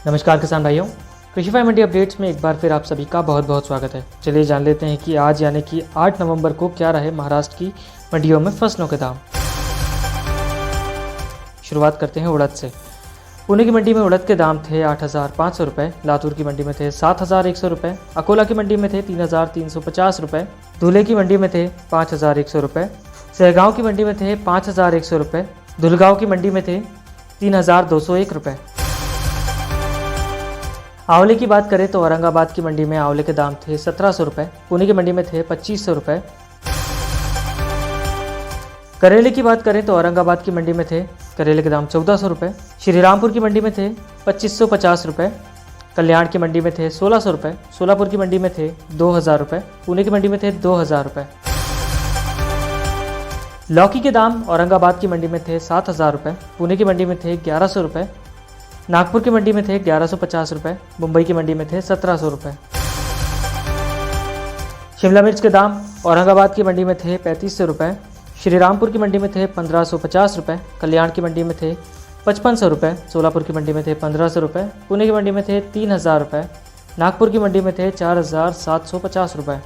नमस्कार किसान भाइयों, कृषिफाई मंडी अपडेट्स में एक बार फिर आप सभी का बहुत बहुत स्वागत है। चलिए जान लेते हैं कि आज यानी कि 8 नवंबर को क्या रहे महाराष्ट्र की मंडियों में फसलों के दाम। शुरुआत करते हैं उड़द से। पुणे की मंडी में उड़द के दाम थे 8,500 रुपये, लातूर की मंडी में थे 7,100 रुपये, अकोला की मंडी में थे 3,350 रुपये, धुले की मंडी में थे 5,100 रुपये, सहगांव की मंडी में थे 5,100 रुपये, धुलगांव की मंडी में थे 3,201 रुपये। आंवले की बात करें तो औरंगाबाद की मंडी में आंवले के दाम थे 1,700 रुपये, पुणे की मंडी में थे 2,500 रुपये। करेले की बात करें तो औरंगाबाद की मंडी में थे करेले के दाम 1,400 रुपये, श्रीरामपुर की मंडी में थे 2,550 रुपये, कल्याण की मंडी में थे 1,600 रुपये, सोलापुर की मंडी में थे 2,000 रुपये, पुणे की मंडी में थे 2,000 रुपये। लौकी के दाम औरंगाबाद की मंडी में थे 7,000 रुपये, पुणे की मंडी में थे 1,100 रुपये, नागपुर की मंडी में थे 1,150 रुपये, मुंबई की मंडी में थे 1,700 रुपये। शिमला मिर्च के दाम औरंगाबाद की मंडी में थे 3,500 रुपये, श्रीरामपुर की मंडी में थे 1,550 रुपये, कल्याण की मंडी में थे 5,500 रुपये, सोलापुर की मंडी में थे 1,500 रुपये, पुणे की मंडी में थे 3,000 रुपये, नागपुर की मंडी में थे 4,750 रुपये।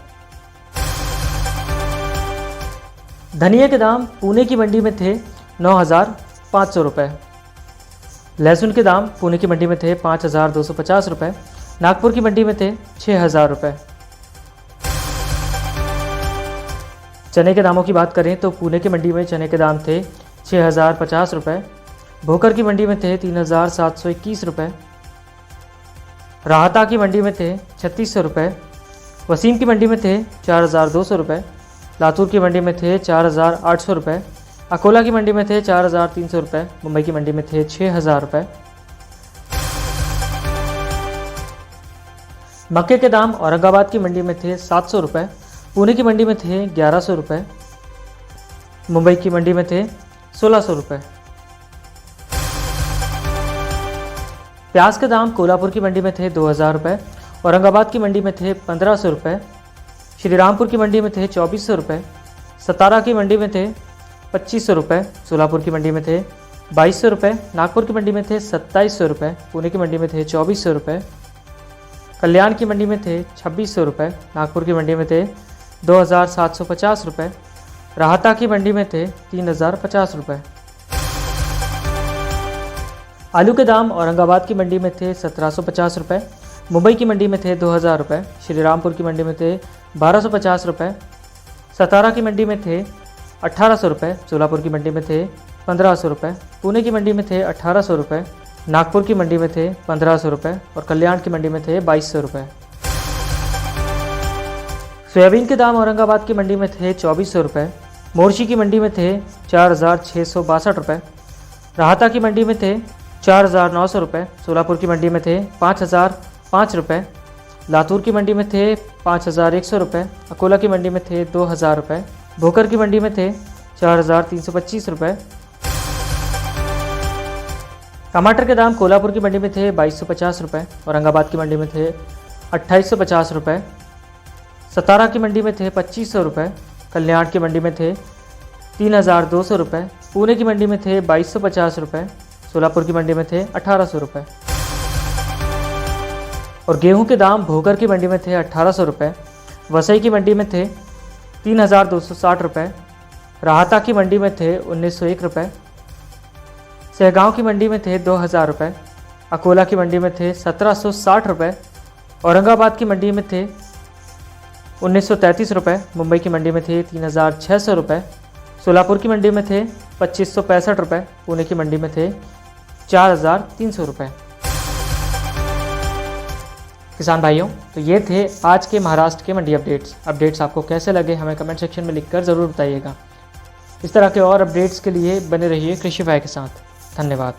धनिया के दाम पुणे की मंडी में थे 9,500 रुपये, लहसुन के दाम पुणे की मंडी में थे 5,250 रुपये, नागपुर की मंडी में थे 6,000 रुपये। चने के दामों की बात करें तो पुणे की मंडी में चने के दाम थे 6,050 रुपये, भोकर की मंडी में थे 3,721 रुपये, राहता की मंडी में थे 3,600 रुपये, वसीम की मंडी में थे 4,200 रुपये, लातूर की मंडी में थे 4,800 रुपये, अकोला की मंडी में थे 4,300 रुपये, मुंबई की मंडी में थे 6,000 रुपये। मक्के के दाम औरंगाबाद की मंडी में थे 700 रुपये, पुणे की मंडी में थे 1,100 रुपये, मुंबई की मंडी में थे 1,600 रुपये। प्याज के दाम कोल्हापुर की मंडी में थे 2,000 रुपये, औरंगाबाद की मंडी में थे 1,500 रुपये, श्रीरामपुर की मंडी में थे 2,400 रुपये, सतारा की मंडी में थे 2,500 रुपये, सोलापुर की मंडी में थे 2,200 रुपये, नागपुर की मंडी में थे 2,700 रुपये, पुणे की मंडी में थे 2,400 रुपये, कल्याण की मंडी में थे 2,600 रुपये, नागपुर की मंडी में थे 2,750 रुपये, राहता की मंडी में थे 3,050 रुपये। आलू के दाम औरंगाबाद की मंडी में थे 1,750 रुपये, मुंबई की मंडी में थे 2,000 रुपये, श्रीरामपुर की मंडी में थे 1,250 रुपये, सतारा की मंडी में थे 1,800 रुपये, सोलापुर की मंडी में थे 1,500 रुपये, पुणे की मंडी में थे 1,800 रुपये, नागपुर की मंडी में थे 1,500 रुपये और कल्याण की मंडी में थे 2,200 रुपये। सोयाबीन के दाम औरंगाबाद की मंडी में थे 2,400 रुपये, मोर्शी की मंडी में थे 4,662 रुपये, राहता की मंडी में थे 4,900 रुपये, सोलापुर की मंडी में थे 5,005 रुपये, लातूर की मंडी में थे 5,100 रुपये, अकोला की मंडी में थे 2,000 रुपये, भोकर की मंडी में थे 4,325 रुपये। टमाटर के दाम कोल्हापुर की मंडी में थे 2,250 रुपये, औरंगाबाद की मंडी में थे 2,850 रुपये, सतारा की मंडी में थे 2,500 रुपये, कल्याण की मंडी में थे 3,200 रुपये, पुणे की मंडी में थे 2,250 रुपये, सोलापुर की मंडी में थे 1,800 रुपये। और गेहूं के दाम भोकर की मंडी में थे 1,800 रुपये, वसई की मंडी में थे 3,260 रुपये, राहता की मंडी में थे 1,901 रुपये, सहगांव की मंडी में थे 2,000 रुपये, अकोला की मंडी में थे 1,760 रुपये, औरंगाबाद की मंडी में थे 1,933 रुपये, मुंबई की मंडी में थे 3,600 रुपये, सोलापुर की मंडी में थे 2,565 रुपये, पुणे की मंडी में थे 4,300 रुपये। किसान भाइयों, तो ये थे आज के महाराष्ट्र के मंडी अपडेट्स आपको कैसे लगे हमें कमेंट सेक्शन में लिखकर ज़रूर बताइएगा। इस तरह के और अपडेट्स के लिए बने रहिए कृषिफाई के साथ। धन्यवाद।